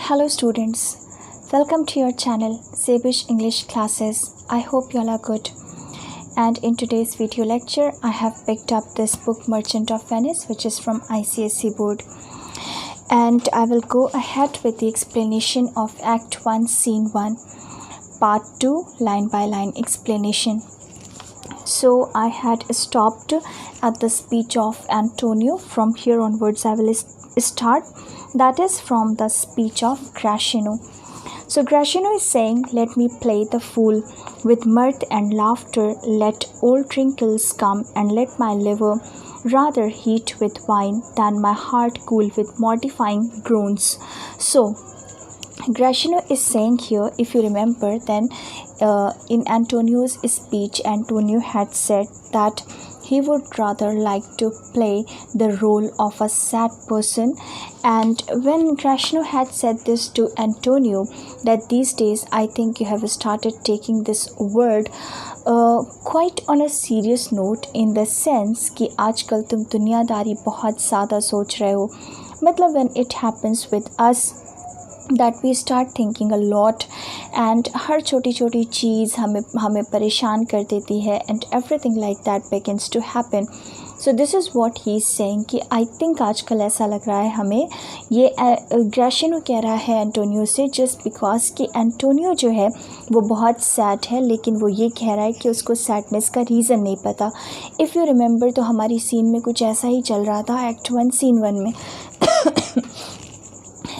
Hello students, welcome to your channel Zebish English Classes. I hope you all are good. And in today's video lecture, I have picked up this book Merchant of Venice, which is from ICSE board. And I will go ahead with the explanation of Act 1, Scene 1, Part 2, line by line explanation. So I had stopped at the speech of Antonio. From here onwards I will start, that is from the speech of Gracchino. So Gracchino is saying, let me play the fool with mirth and laughter, let old wrinkles come, and let my liver rather heat with wine than my heart cool with mortifying groans. So Gracchino is saying here, if you remember, then in Antonio's speech, Antonio had said that he would rather like to play the role of a sad person. And when Gracchino had said this to Antonio, that these days I think you have started taking this word quite on a serious note, in the sense कि आजकल तुम दुनियादारी बहुत ज़्यादा सोच रहे हो. मतलब when it happens with us that we start thinking a lot, and हर छोटी छोटी चीज़ हमें परेशान कर देती है, and everything like that begins to happen. So this is what he is saying कि I think आजकल ऐसा लग रहा है हमें, ये ग्रैशिनो कह रहा है एंटोनियो से, just because कि एंटोनियो जो है वो बहुत सैड है, लेकिन वो ये कह रहा है कि उसको सैडनेस का रीज़न नहीं पता. इफ़ यू रिमेंबर तो हमारी सीन में कुछ ऐसा ही चल रहा था एक्ट 1 सीन 1 में.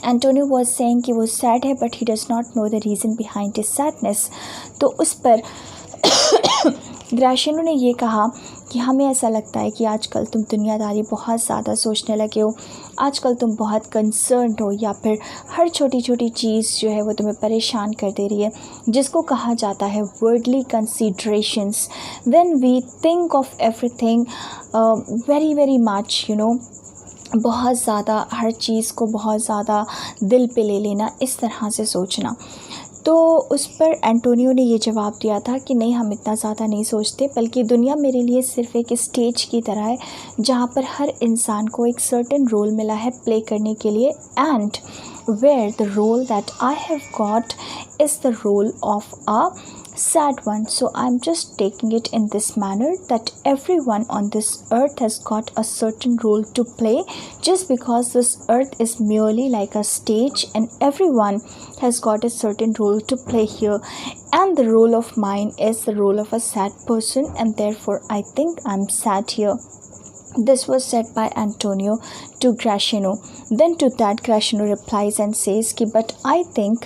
एंटोनियो वॉज सेइंग कि वो सैड है but he does not know the reason behind his sadness. तो उस पर ग्रैशिनो ने ये कहा कि हमें ऐसा लगता है कि आजकल तुम दुनियादारी बहुत ज़्यादा सोचने लगे हो, आजकल तुम बहुत कंसर्न्ड हो, या फिर हर छोटी छोटी चीज़ जो है वो तुम्हें परेशान कर दे रही है, जिसको कहा जाता है worldly considerations. When we think of everything very very much, you know, बहुत ज़्यादा हर चीज़ को बहुत ज़्यादा दिल पे ले लेना, इस तरह से सोचना. तो उस पर एंटोनियो ने ये जवाब दिया था कि नहीं, हम इतना ज़्यादा नहीं सोचते, बल्कि दुनिया मेरे लिए सिर्फ एक स्टेज की तरह है जहाँ पर हर इंसान को एक सर्टेन रोल मिला है प्ले करने के लिए, and where the role that I have got is the role of a sad one. So I'm just taking it in this manner that everyone on this earth has got a certain role to play, just because this earth is merely like a stage and everyone has got a certain role to play here, and the role of mine is the role of a sad person, and therefore I think I'm sad here. This was said by Antonio to Gracchino. Then to that Gracchino replies and says कि but I think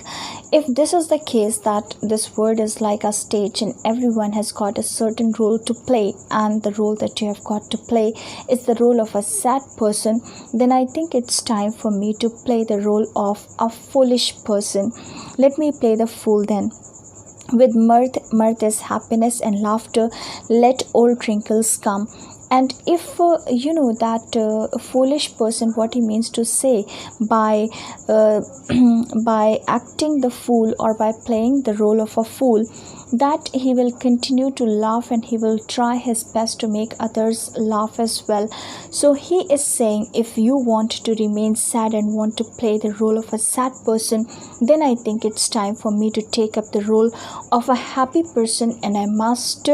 if this is the case, that this world is like a stage and everyone has got a certain role to play, and the role that you have got to play is the role of a sad person, then I think it's time for me to play the role of a foolish person. Let me play the fool then. With mirth is happiness, and laughter let old wrinkles come. And if you know that foolish person, what he means to say by acting the fool or by playing the role of a fool, that he will continue to laugh and he will try his best to make others laugh as well. So he is saying, if you want to remain sad and want to play the role of a sad person, then I think it's time for me to take up the role of a happy person, and I must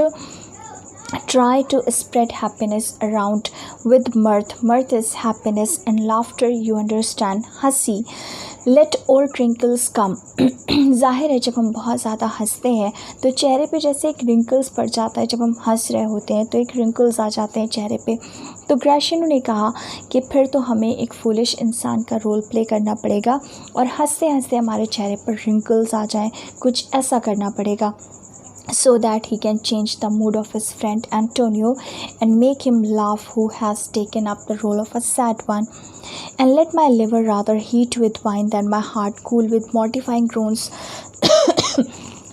try to spread happiness around with mirth. Mirth is happiness, and laughter, you understand, हंसी. Let old wrinkles come. जाहिर है जब हम बहुत ज़्यादा हंसते हैं तो चेहरे पे जैसे एक रिंकल्स पड़ जाता है, जब हम हंस रहे होते हैं तो एक रिंकल्स आ जाते हैं चेहरे पे. तो ग्रैशिनो ने कहा कि फिर तो हमें एक फूलिश इंसान का रोल प्ले करना पड़ेगा, और हंसते हंसते हमारे चेहरे पर रिंकल्स आ जाएं, कुछ ऐसा करना पड़ेगा, so that he can change the mood of his friend Antonio and make him laugh, who has taken up the role of a sad one. And let my liver rather heat with wine than my heart cool with mortifying groans.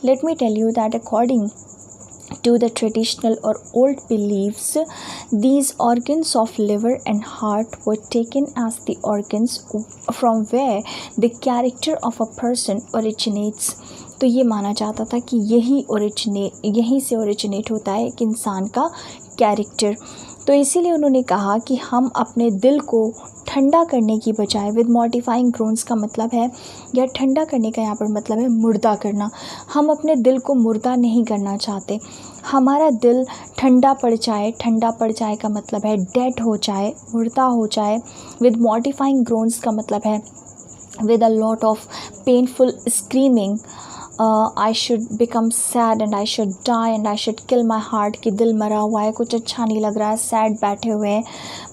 Let me tell you that according to the traditional or old beliefs, these organs of liver and heart were taken as the organs from where the character of a person originates. तो ये माना जाता था कि यहीं से originate होता है एक इंसान का कैरेक्टर. तो इसीलिए उन्होंने कहा कि हम अपने दिल को ठंडा करने की बजाय, विद मॉडिफाइंग ग्रोन्स का मतलब है, या ठंडा करने का यहाँ पर मतलब है मुर्दा करना। हम अपने दिल को मुर्दा नहीं करना चाहते, हमारा दिल ठंडा पड़ जाए। ठंडा पड़ जाए का मतलब है डेड हो जाए, मुर्दा हो जाए। विद मॉडिफाइंग ग्रोन्स का मतलब है with a lot of painful screaming, I should become sad and I should die and I should kill my heart, कि दिल मरा हुआ है, कुछ अच्छा नहीं लग रहा है, सैड बैठे हुए हैं,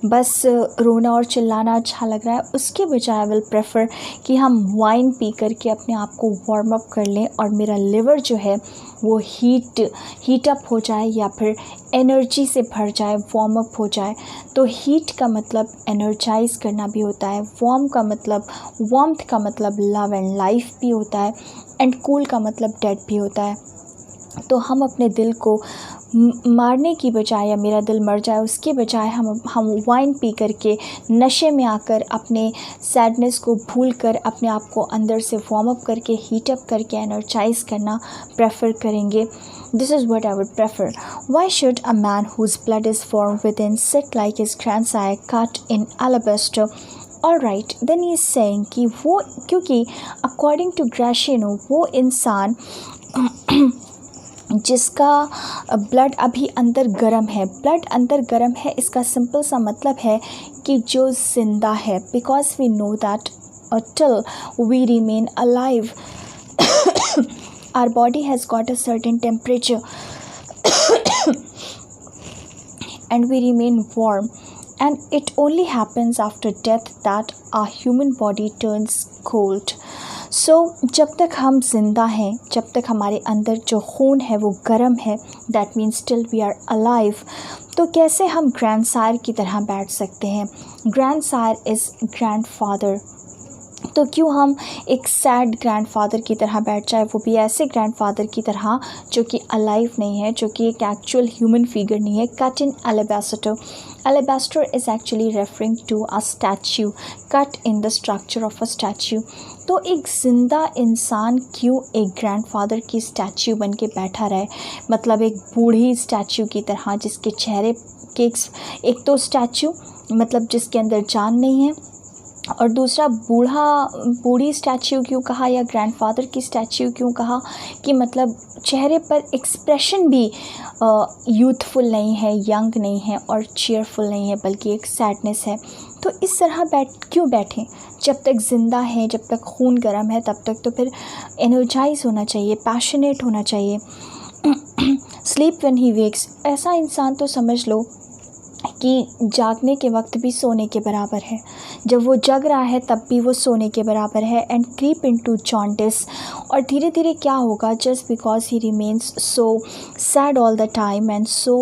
बस रोना और चिल्लाना अच्छा लग रहा है। उसके बजाय आई विल प्रेफर कि हम वाइन पी करके अपने आप को वार्म अप कर लें और मेरा लिवर जो है वो हीट अप हो जाए या फिर एनर्जी से भर जाए, वार्म अप हो जाए। तो हीट का मतलब एनर्जाइज करना भी होता है, वार्मथ का मतलब लव एंड लाइफ भी होता है, एंड कूल का मतलब डेड भी होता है। तो हम अपने दिल को मारने की बजाय, या मेरा दिल मर जाए उसके बजाय, हम वाइन पी करके, नशे में आकर, अपने सैडनेस को भूल कर अपने आप को अंदर से वार्म अप करके, हीट अप करके एनर्जाइज करना प्रेफर करेंगे। This is what I would prefer. Why should a man whose blood is warm within sit like his grandsire cut in alabaster? All right, then he is saying कि वो, क्योंकि according to Gratiano वो इंसान जिसका blood अभी अंदर गर्म है, ब्लड अंदर गर्म है, इसका सिंपल सा मतलब है कि जो जिंदा है, because we know that till we remain alive our body has got a certain temperature and we remain warm, and it only happens after death that our human body turns cold. So जब तक हम जिंदा हैं, जब तक हमारे अंदर जो खून है वो गर्म है, that means still we are alive, तो कैसे हम ग्रैंडसायर की तरह बैठ सकते हैं? ग्रैंडसायर इज़ ग्रैंडफादर, तो क्यों हम एक सैड ग्रैंडफादर की तरह बैठ जाए, वो भी ऐसे ग्रैंडफादर की तरह जो कि अलाइव नहीं है, जो कि एक एक्चुअल ह्यूमन फिगर नहीं है। Cut in alabaster, alabaster is actually referring to a statue, cut in the structure of a statue. तो एक ज़िंदा इंसान क्यों एक ग्रैंडफादर की स्टैच्यू बन के बैठा रहे, मतलब एक बूढ़ी स्टैच्यू की तरह, जिसके चेहरे के एक तो स्टैच्यू मतलब जिसके अंदर जान नहीं है, और दूसरा बूढ़ी स्टैच्यू क्यों कहा, या ग्रैंडफादर की स्टैच्यू क्यों कहा, कि मतलब चेहरे पर एक्सप्रेशन भी यूथफुल नहीं है, यंग नहीं है और चीयरफुल नहीं है, बल्कि एक सैडनेस है। तो इस तरह क्यों बैठें? जब तक ज़िंदा है, जब तक खून गर्म है, तब तक तो फिर एनर्जाइज होना चाहिए, पैशनेट होना चाहिए। स्लीप व्हेन ही वेक्स, ऐसा इंसान तो समझ लो कि जागने के वक्त भी सोने के बराबर है, जब वो जग रहा है तब भी वो सोने के बराबर है। एंड क्रीप इनटू जॉन्डिस, और धीरे धीरे क्या होगा, just because he remains so sad all the time and so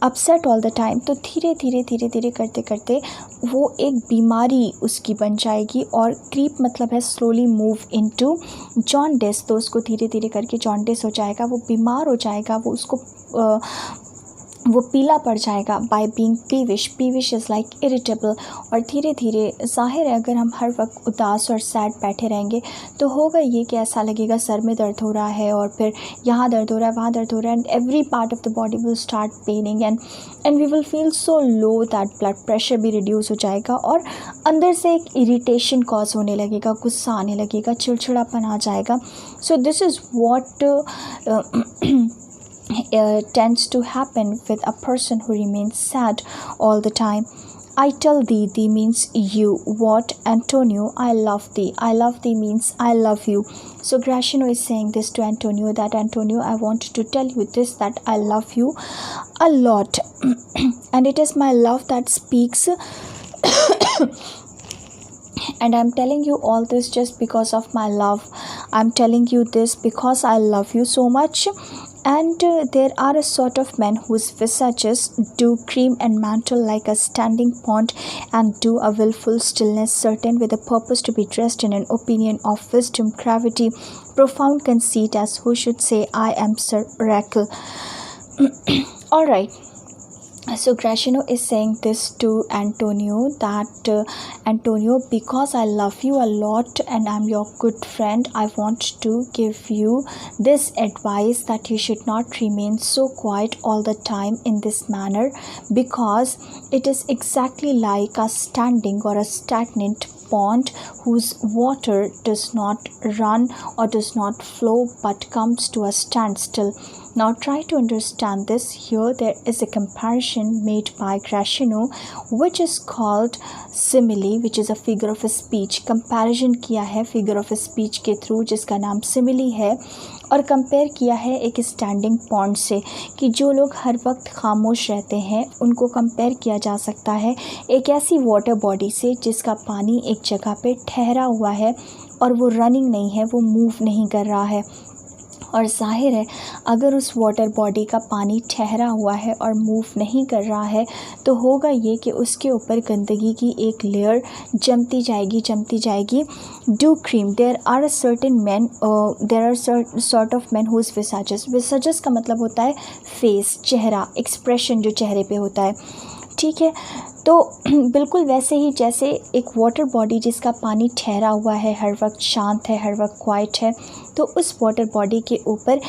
upset all the time, तो धीरे धीरे करते करते वो एक बीमारी उसकी बन जाएगी। और क्रीप मतलब है स्लोली मूव इनटू जॉन्डिस, तो उसको धीरे धीरे करके जॉन्डिस हो जाएगा, वो बीमार हो जाएगा, वो पीला पड़ जाएगा। By being peevish is like irritable, और धीरे धीरे ज़ाहिर है अगर हम हर वक्त उदास और सैड बैठे रहेंगे तो होगा ये कि ऐसा लगेगा सर में दर्द हो रहा है, और फिर यहाँ दर्द हो रहा है, वहाँ दर्द हो रहा है, and every part of the body will start paining, and we will feel so low that blood pressure भी रिड्यूस हो जाएगा, और अंदर से एक इरिटेशन कॉज होने लगेगा, गुस्सा आने लगेगा, चिड़चिड़ापन आ जाएगा। So this is what tends to happen with a person who remains sad all the time. I tell thee, thee means you. What, Antonio? I love thee. I love thee means I love you. So Gratiano is saying this to Antonio, that Antonio, I want to tell you this, that I love you a lot. And it is my love that speaks. And I'm telling you all this just because of my love. I'm telling you this because I love you so much. And there are a sort of men whose visages do cream and mantle like a standing pond, and do a willful stillness, certain with a purpose to be dressed in an opinion of wisdom, gravity, profound conceit, as who should say, I am Sir Oracle. All right. So Gracino is saying this to Antonio that Antonio, because I love you a lot and I'm your good friend, I want to give you this advice that you should not remain so quiet all the time in this manner, because it is exactly like a standing or a stagnant pond whose water does not run or does not flow but comes to a standstill. Now try to understand this. Here there is a comparison made by Gracino which is called simile, which is a figure of speech. Comparison किया है figure of speech के through जिसका नाम simile है, और compare किया है एक स्टैंडिंग पॉन्ड से, कि जो लोग हर वक्त खामोश रहते हैं उनको कंपेयर किया जा सकता है एक ऐसी वाटर बॉडी से जिसका पानी एक जगह पे ठहरा हुआ है और वो रनिंग नहीं है, वो मूव नहीं कर रहा है। और जाहिर है अगर उस वाटर बॉडी का पानी ठहरा हुआ है और मूव नहीं कर रहा है तो होगा ये कि उसके ऊपर गंदगी की एक लेयर जमती जाएगी। Do cream, there are sort of man whose visages का मतलब होता है फेस, चेहरा, एक्सप्रेशन जो चेहरे पे होता है, ठीक है। तो बिल्कुल वैसे ही जैसे एक वाटर बॉडी जिसका पानी ठहरा हुआ है, हर वक्त शांत है, हर वक्त क्वाइट है, तो उस वाटर बॉडी के ऊपर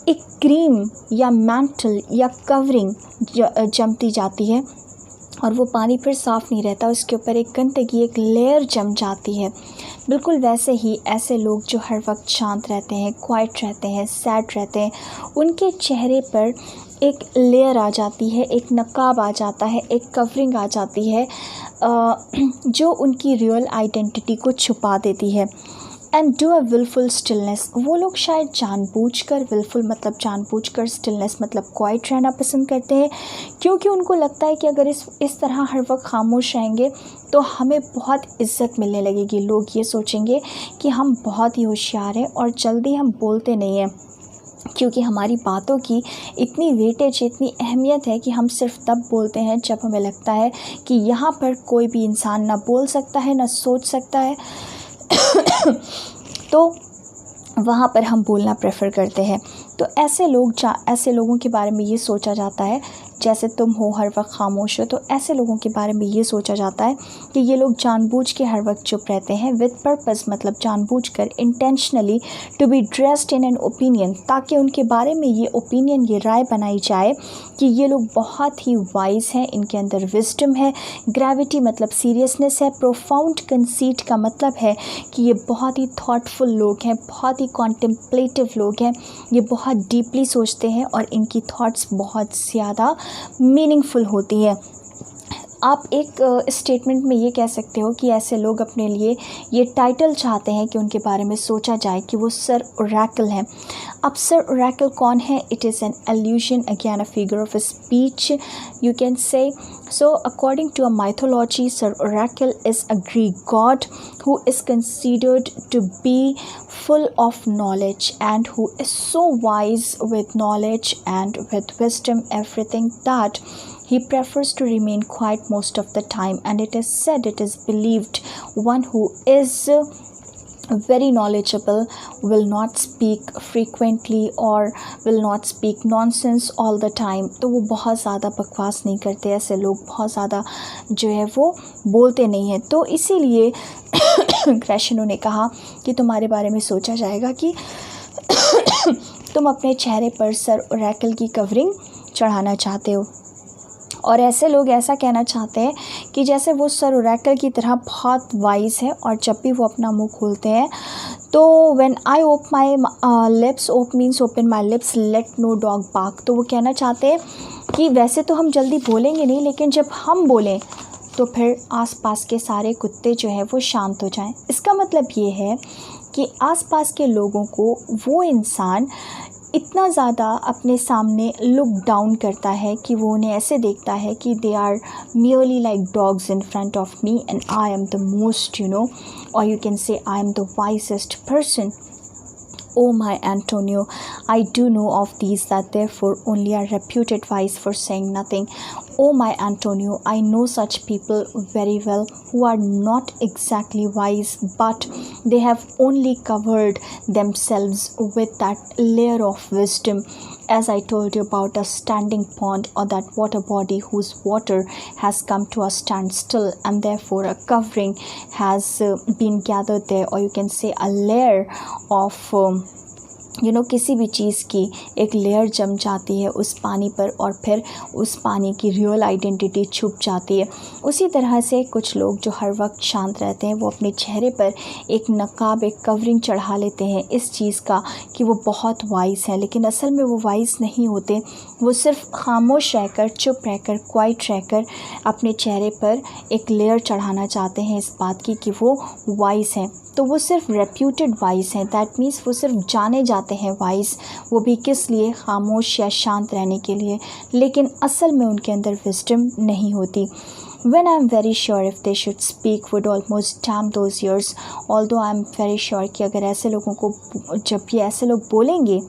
एक क्रीम या मैंटल या कवरिंग जमती जाती है और वो पानी फिर साफ़ नहीं रहता, उसके ऊपर एक गंदगी, एक लेयर जम जाती है। बिल्कुल वैसे ही ऐसे लोग जो हर वक्त शांत रहते हैं, क्वाइट रहते हैं, सैड रहते हैं, उनके चेहरे पर एक लेयर आ जाती है, एक नकाब आ जाता है, एक कवरिंग आ जाती है जो उनकी रियल आइडेंटिटी को छुपा देती है। And do a wilful stillness, वो लोग शायद जानबूझकर, विलफुल मतलब जानबूझकर, स्टिलनेस मतलब क्वाइट रहना पसंद करते हैं, क्योंकि उनको लगता है कि अगर इस तरह हर वक्त खामोश रहेंगे तो हमें बहुत इज्जत मिलने लगेगी। लोग ये सोचेंगे कि हम बहुत ही होशियार हैं और जल्दी हम बोलते नहीं हैं, क्योंकि हमारी बातों की इतनी वेटेज, इतनी अहमियत है कि हम सिर्फ तब बोलते हैं जब हमें लगता है कि यहाँ पर कोई भी इंसान ना बोल सकता है, ना सोच सकता है तो वहाँ पर हम बोलना प्रेफर करते हैं। तो ऐसे लोगों के बारे में ये सोचा जाता है, जैसे तुम हो हर वक्त खामोश हो, तो ऐसे लोगों के बारे में ये सोचा जाता है कि ये लोग जानबूझ के हर वक्त चुप रहते हैं, विद पर्पस मतलब जानबूझकर, intentionally, to be dressed in an opinion, ताकि उनके बारे में ये ओपिनियन, ये राय बनाई जाए कि ये लोग बहुत ही वाइज हैं, इनके अंदर विजडम है। ग्रेविटी मतलब सीरियसनेस है। प्रोफाउंड कंसीट का मतलब है कि ये बहुत ही थॉटफुल लोग हैं, बहुत ही कॉन्टेम्पलेटिव लोग हैं, ये बहुत डीपली सोचते हैं और इनकी थॉट्स बहुत ज़्यादा मीनिंगफुल होती है। आप एक स्टेटमेंट में ये कह सकते हो कि ऐसे लोग अपने लिए ये टाइटल चाहते हैं कि उनके बारे में सोचा जाए कि वो सर ओरेकल हैं। अब सर ओरेकल कौन है? It is an allusion, again a figure of speech you can say. So according to a mythology, Sir Oracle is a Greek god who is considered to be full of knowledge and who is so wise with knowledge and with wisdom, everything, that he prefers to remain quiet most of the time. And it is said, it is believed, one who is very knowledgeable will not speak frequently or will not speak nonsense all the time. तो वो बहुत ज़्यादा बकवास नहीं करते, ऐसे लोग बहुत ज़्यादा जो है वो बोलते नहीं हैं। तो इसीलिए ग्रेशिनो ने कहा कि तुम्हारे बारे में सोचा जाएगा कि तुम अपने चेहरे पर सर ओरेकल की कवरिंग चढ़ाना चाहते हो, और ऐसे लोग ऐसा कहना चाहते हैं कि जैसे वो सर ओरेकल की तरह बहुत वाइज है, और जब भी वो अपना मुंह खोलते हैं तो when I ope my lips, ope means open my lips, let no dog bark, तो वो कहना चाहते हैं कि वैसे तो हम जल्दी बोलेंगे नहीं, लेकिन जब हम बोलें तो फिर आसपास के सारे कुत्ते जो हैं वो शांत हो जाएं। इसका मतलब ये है कि आसपास के लोगों को वो इंसान इतना ज़्यादा अपने सामने लुक डाउन करता है कि वो उन्हें ऐसे देखता है कि they are merely like dogs in front of me and I am the most, or you can say I am the wisest person. Oh my Antonio, I do know of these that therefore only are reputed wise for saying nothing. Oh my Antonio, I know such people very well who are not exactly wise, but they have only covered themselves with that layer of wisdom, as I told you about a standing pond or that water body whose water has come to a standstill, and therefore a covering has been gathered there, or you can say a layer of किसी भी चीज़ की एक layer जम जाती है उस पानी पर, और फिर उस पानी की रियल आइडेंटिटी छुप जाती है। उसी तरह से कुछ लोग जो हर वक्त शांत रहते हैं वो अपने चेहरे पर एक नकाब, एक कवरिंग चढ़ा लेते हैं इस चीज़ का कि वो बहुत वाइस हैं, लेकिन असल में वो वाइस नहीं होते। वो सिर्फ खामोश रहकर, चुप रहकर, क्वाइट रहकर अपने चेहरे पर एक लेयर चढ़ाना चाहते हैं इस बात की कि वो वाइस हैं। तो वो सिर्फ रेप्यूटेड वाइस हैं, दैट मीन्स वो सिर्फ जाने जाते हैं वाइस, वो भी किस लिए? खामोश या शांत रहने के लिए, लेकिन असल में उनके अंदर विजडम नहीं होती। When I am very sure if they should speak would almost damn those years, although I am very sure कि अगर ऐसे लोगों को, जब ये ऐसे लोग बोलेंगे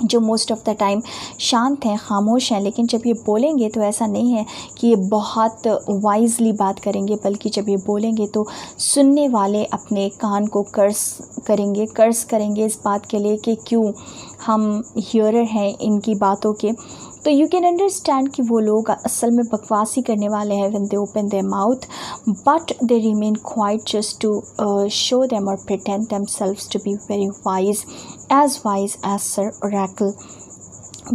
जो मोस्ट ऑफ़ द टाइम शांत हैं, खामोश हैं, लेकिन जब ये बोलेंगे तो ऐसा नहीं है कि ये बहुत वाइजली बात करेंगे, बल्कि जब ये बोलेंगे तो सुनने वाले अपने कान को कर्स करेंगे इस बात के लिए कि क्यों हम हियरर हैं इनकी बातों के। तो यू कैन अंडरस्टैंड कि वो लोग असल में बकवास ही करने वाले हैं when they open their mouth, but they remain quite just to show them और pretend themselves to be very wise as Sir Oracle,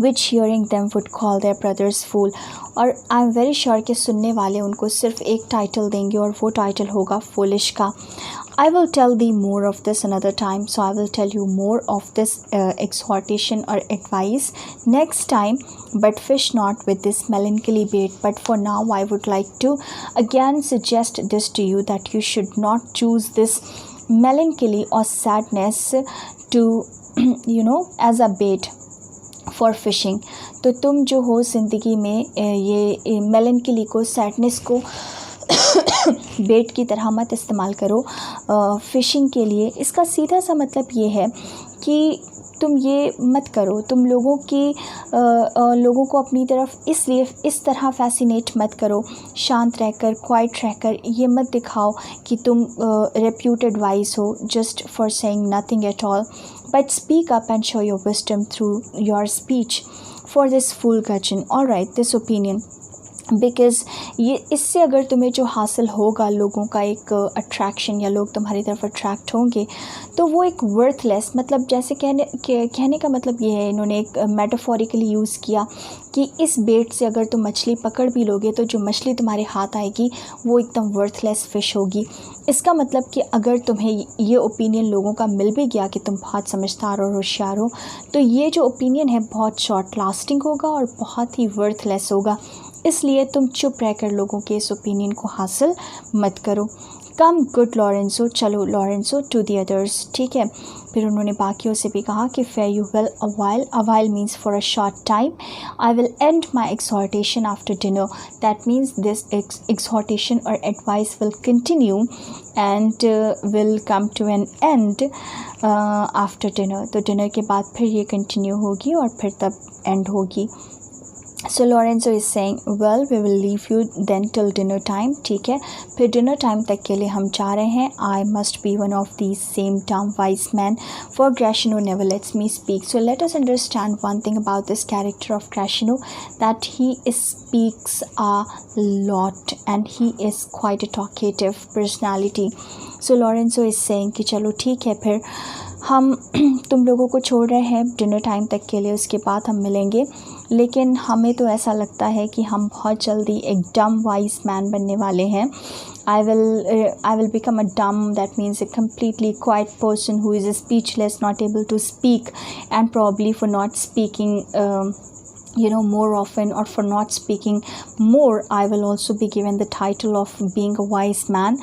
which hearing them would call their brothers fool। और आई एम वेरी श्योर कि सुनने वाले उनको सिर्फ एक title देंगे और वो टाइटल होगा foolish का। I will tell thee more of this another time, so I will tell you more of this exhortation or advice next time, but fish not with this melancholy bait. But for now I would like to again suggest this to you, that you should not choose this melancholy or sadness to as a bait for fishing। तो तुम जो हो ज़िंदगी में ये melancholy को, sadness को बेट की तरह मत इस्तेमाल करो फ़िशिंग के लिए। इसका सीधा सा मतलब ये है कि तुम ये मत करो, तुम लोगों को अपनी तरफ इसलिए इस तरह फैसिनेट मत करो, शांत रहकर, क्वाइट रहकर ये मत दिखाओ कि तुम रेप्यूटेड वाइस हो just for saying nothing at all, but speak up and show your wisdom through your speech for this full Gajan, alright, this opinion. Because ये इससे अगर तुम्हें जो हासिल होगा लोगों का एक अट्रैक्शन, या लोग तुम्हारी तरफ अट्रैक्ट होंगे, तो वो एक वर्थलेस, मतलब जैसे कहने का मतलब ये है, इन्होंने एक मेटाफोरिकली यूज़ किया कि इस बेट से अगर तुम मछली पकड़ भी लोगे तो जो मछली तुम्हारे हाथ आएगी वो एकदम वर्थलेस फ़िश होगी। इसका मतलब कि अगर तुम्हें ये ओपिनियन लोगों का मिल भी गया कि तुम बहुत समझदार और होशियार हो, तो ये जो ओपिनियन है बहुत शॉर्ट लास्टिंग होगा और बहुत ही वर्थलेस होगा। इसलिए तुम चुप रहकर लोगों के इस ओपिनियन को हासिल मत करो। कम गुड लॉरेंसो, चलो लॉरेंसो टू दी अदर्स, ठीक है। फिर उन्होंने बाकियों से भी कहा कि fare you well a while means for a short time, I will end my exhortation after dinner, that means this exhortation और advice will continue and will come to an end after dinner. तो dinner के बाद फिर ये continue होगी और फिर तब एंड होगी। So Lorenzo is saying well we will leave you then till dinner time, ठीक है, फिर डिनर टाइम तक के लिए हम जा रहे हैं। I must be one of these same dumb wise man for Gratiano never lets me speak. So let us understand one thing about this character of Gratiano, that he speaks a lot and he is quite a talkative personality. So Lorenzo is saying कि चलो ठीक है, फिर हम तुम लोगों को छोड़ रहे हैं डिनर टाइम तक के लिए, उसके बाद हम मिलेंगे, लेकिन हमें तो ऐसा लगता है कि हम बहुत जल्दी एक डम वाइज मैन बनने वाले हैं। I will become a dumb, that means a completely quiet person who is speechless, not able to speak, and probably for not speaking more often, or for not speaking more, I will also be given the title of being a wise man.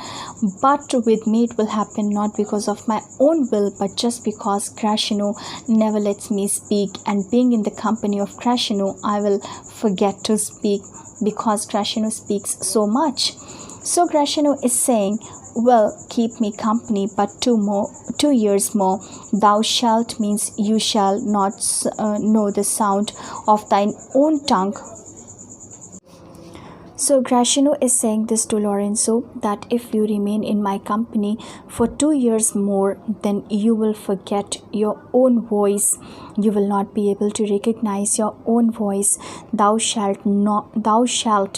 But with me it will happen not because of my own will, but just because Krashino never lets me speak, and being in the company of Krashino I will forget to speak because Krashino speaks so much. So Krashino is saying, well, keep me company but 2 years more. Thou shalt means you shall not know the sound of thine own tongue. So Gracino is saying this to Lorenzo, that if you remain in my company for 2 years more, then you will forget your own voice. You will not be able to recognize your own voice. Thou shalt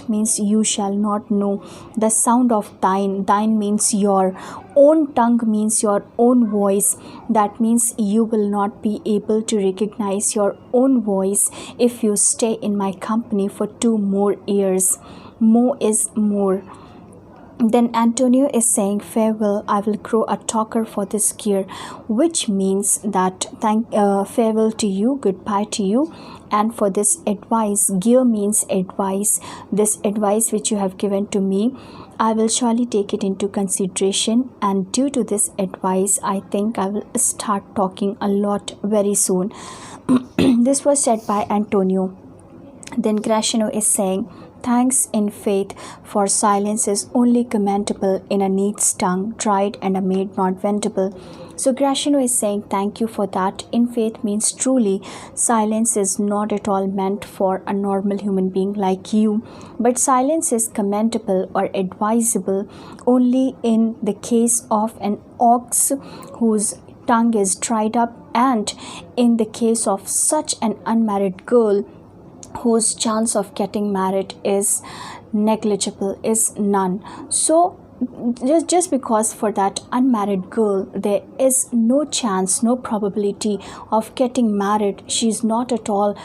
means you shall not know the sound of thine. Thine means your own tongue, means your own voice. That means you will not be able to recognize your own voice if you stay in my company for 2 more years. More is more. Then Antonio is saying, farewell, I will grow a talker for this year, which means that farewell to you, goodbye to you, and for this advice. Gear means advice. This advice which you have given to me, I will surely take it into consideration, and due to this advice, I think I will start talking a lot very soon. This was said by Antonio. Then Gracino is saying, thanks in faith, for silence is only commendable in a neat's tongue, tried and a maid not vendible. So Gracino is saying thank you for that. In faith means truly silence is not at all meant for a normal human being like you, but silence is commendable or advisable only in the case of an ox whose tongue is dried up, and in the case of such an unmarried girl whose chance of getting married is negligible, is none. So just because for that unmarried girl there is no chance, no probability of getting married, she is not at all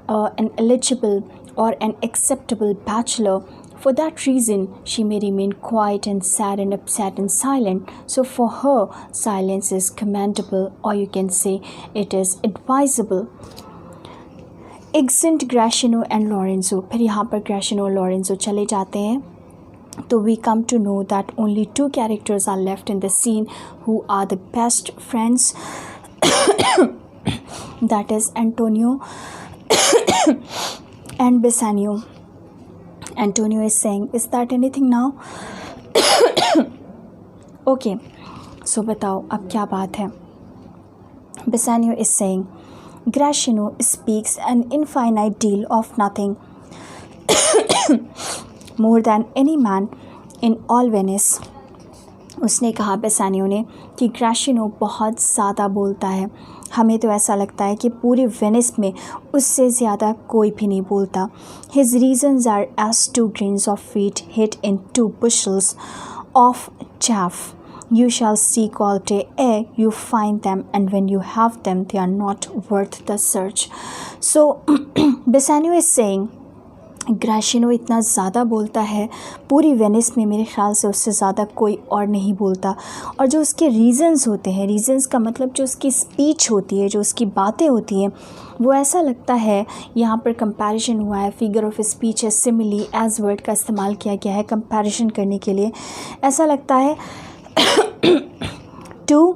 an eligible or an acceptable bachelor. For that reason, she may remain quiet and sad and upset and silent. So for her, silence is commendable, or you can say it is advisable. Exeunt Gracino and Lorenzo. फिर यहाँ पर Gracino और Lorenzo चले जाते हैं. तो we come to know that only 2 characters are left in the scene who are the best friends. That is Antonio and Bassanio. Antonio is saying, is that anything now? Okay, so बताओ अब क्या बात है? Bassanio is saying, Gracino speaks an infinite deal of nothing, more than any man in all Venice. उसने कहा बेसानियो ने कि ग्रैशिनो बहुत ज़्यादा बोलता है. हमें तो ऐसा लगता है कि पूरे वेनिस में उससे ज़्यादा कोई भी नहीं बोलता. His reasons are as 2 grains of wheat hid in 2 bushels of chaff. You shall seek all day, ere you find them, and when you have them, they are not worth the search. So Bassanio is saying, ग्रैशिनो इतना ज़्यादा बोलता है, पूरी Venice में मेरे ख़्याल से उससे ज़्यादा कोई और नहीं बोलता. और जो उसके रीज़न्स होते हैं, रीज़न्स का मतलब जो उसकी स्पीच होती है, जो उसकी बातें होती हैं, वो ऐसा लगता है, यहाँ पर कंपैरिजन हुआ है, फिगर ऑफ स्पीच है, सिमिली एज वर्ड का इस्तेमाल किया गया है कंपैरिजन करने के लिए. ऐसा लगता है 2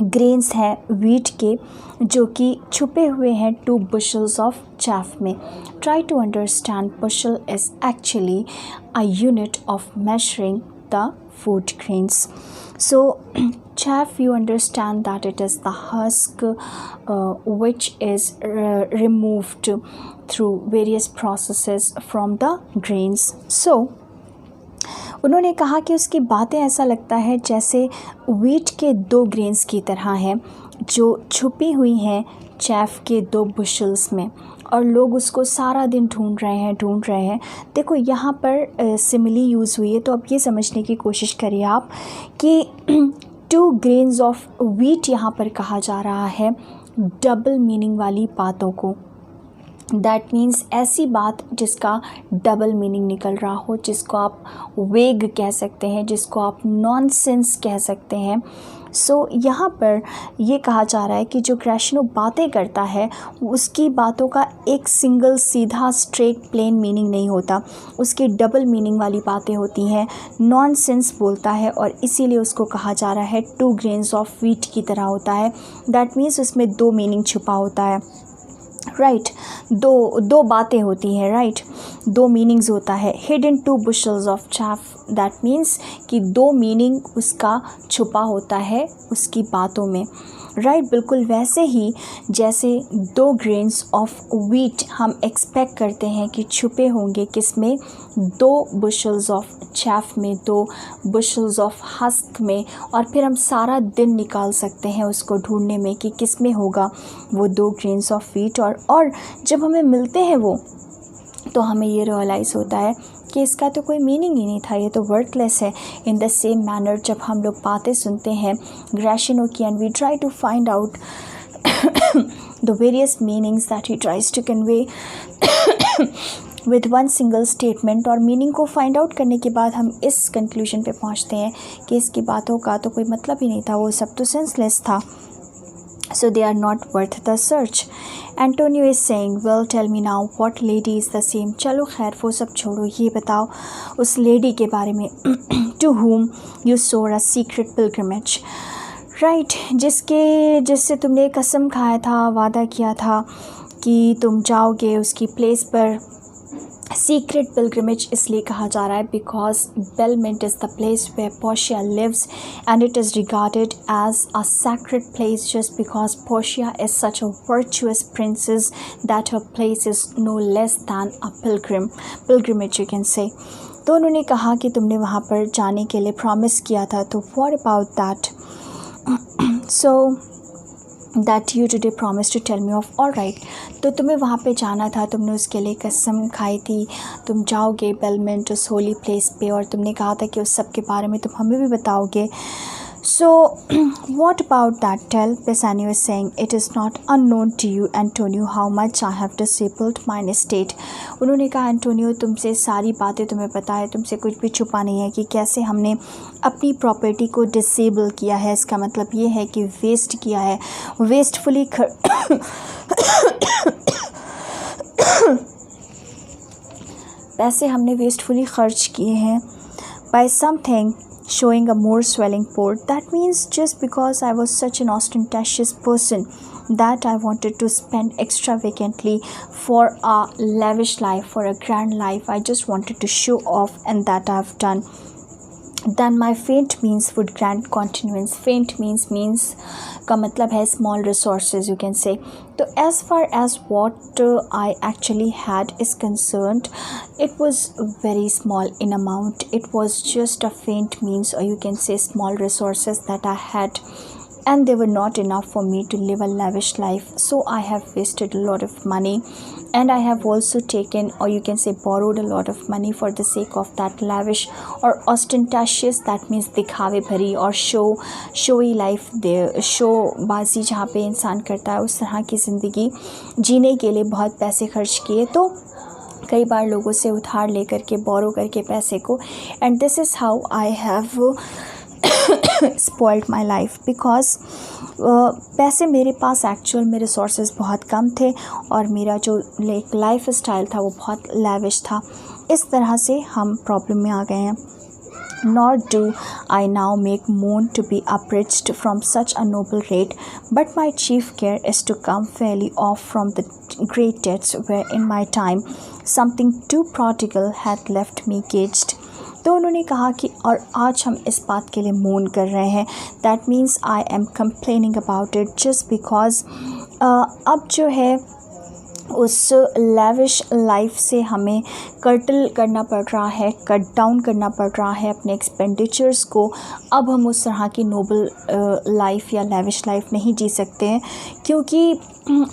ग्रेन्स हैं वीट के जो कि छुपे हुए हैं 2 bushels ऑफ chaff में. Try to understand, bushel is actually a unit of measuring the food grains. So chaff, you understand that it is the husk which is removed through various processes from the grains. So उन्होंने कहा कि उसकी बातें ऐसा लगता है जैसे wheat के 2 ग्रेन्स की तरह हैं जो छुपी हुई हैं चैफ के 2 बुशल्स में, और लोग उसको सारा दिन ढूंढ रहे हैं. देखो यहाँ पर सिमिली यूज़ हुई है, तो अब ये समझने की कोशिश करिए आप कि 2 ग्रेन्स ऑफ वीट यहाँ पर कहा जा रहा है डबल मीनिंग वाली बातों को. दैट मीन्स ऐसी बात जिसका डबल मीनिंग निकल रहा हो, जिसको आप वेग कह सकते हैं, जिसको आप नॉनसेंस कह सकते हैं. सो यहाँ पर ये कहा जा रहा है कि जो ग्रैशिनो बातें करता है उसकी बातों का एक सिंगल सीधा स्ट्रेट प्लेन मीनिंग नहीं होता, उसकी डबल मीनिंग वाली बातें होती हैं, नॉनसेंस बोलता है, और इसीलिए उसको कहा जा रहा है 2 ग्रेन्स ऑफ वीट की तरह होता है. दैट मीन्स उसमें 2 मीनिंग छुपा होता है. राइट, दो बातें होती हैं, राइट, दो मीनिंग्स होता है. Hidden 2 bushels of chaff, that means कि दो मीनिंग उसका छुपा होता है उसकी बातों में. राइट, बिल्कुल वैसे ही जैसे 2 grains ऑफ wheat हम एक्सपेक्ट करते हैं कि छुपे होंगे किसमें, 2 bushels ऑफ chaff में, 2 bushels ऑफ हस्क में, और फिर हम सारा दिन निकाल सकते हैं उसको ढूंढने में कि किस में होगा वो 2 grains ऑफ wheat. और जब हमें मिलते हैं वो, तो हमें ये रियलाइज़ होता है कि इसका तो कोई मीनिंग ही नहीं था, ये तो वर्थलेस है. इन द सेम मैनर जब हम लोग बातें सुनते हैं ग्रेशिनो की, and we try to find out the various meanings that he tries to convey with one single statement, और मीनिंग को फाइंड आउट करने के बाद हम इस कंक्लूजन पे पहुंचते हैं कि इसकी बातों का तो कोई मतलब ही नहीं था, वो सब तो सेंसलेस था. So they are not worth the search. Antonio is saying, well, tell me now, what lady is the same? चलो खैर वो सब छोड़ो, ये बताओ उस लेडी के बारे में to whom you swore a secret pilgrimage. Right, जिससे तुमने कसम खाया था, वादा किया था कि तुम जाओगे उसकी प्लेस पर. सीक्रेट पिलग्रिमेज इसलिए कहा जा रहा है because Belmont is the place where Portia lives, and it is regarded as a sacred place just because Portia is such a virtuous princess that her place is no less than a pilgrimage you can say. तो उन्होंने कहा कि तुमने वहाँ पर जाने के लिए प्रॉमिस किया था, तो what about that? So that you today promise to tell me of. All right, तो तुम्हें वहाँ पे जाना था, तुमने उसके लिए कसम खाई थी, तुम जाओगे बेलमेंट उस होली प्लेस पे, और तुमने कहा था कि उस सब के बारे में तुम हमें भी बताओगे. सो what about that? Tell. Bassanio is saying, it is not unknown to you, Antonio, how much I have disabled my estate. उन्होंने कहा, एंटोनियो तुमसे सारी बातें तुम्हें पता है, तुमसे कुछ भी छुपा नहीं है कि कैसे हमने अपनी प्रॉपर्टी को डिसेबल किया है. इसका मतलब ये है कि वेस्ट किया है, वेस्टफुली पैसे हमने वेस्टफुली खर्च किए हैं. by something showing a more swelling port. That means just because I was such an ostentatious person that I wanted to spend extravagantly for a lavish life, for a grand life. I just wanted to show off, and that I've done. Then my faint means would grant continuance. Faint means का मतलब है small resources, you can say. So as far as what I actually had is concerned, it was very small in amount. It was just a faint means, or you can say small resources that I had, and they were not enough for me to live a lavish life. So I have wasted a lot of money, and I have also taken, or you can say borrowed, a lot of money for the sake of that lavish or ostentatious, that means दिखावे भरी और showy life, शोबाजी जहाँ पे इंसान करता है, उस तरह की ज़िंदगी जीने के लिए बहुत पैसे खर्च किए. तो कई बार लोगों से उधार लेकर के, बोरो करके पैसे को, and this is how I have spoiled my life, because पैसे मेरे पास एक्चुअल में रिसोर्सेज बहुत कम थे, और मेरा जो लाइफ स्टाइल था वो बहुत लैविश था. इस तरह से हम प्रॉब्लम में आ गए हैं. Nor do I now make moan to be abridged from such a noble rate, but my chief care is to come fairly off from the great debts where in my time something too prodigal had left me caged. तो उन्होंने कहा कि और आज हम इस बात के लिए मोन कर रहे हैं, that means I am complaining about it just because अब जो है उस लैविश लाइफ से हमें कर्टल करना पड़ रहा है, कट डाउन करना पड़ रहा है अपने एक्सपेंडिचर्स को. अब हम उस तरह की नोबल लाइफ या लैविश लाइफ नहीं जी सकते हैं, क्योंकि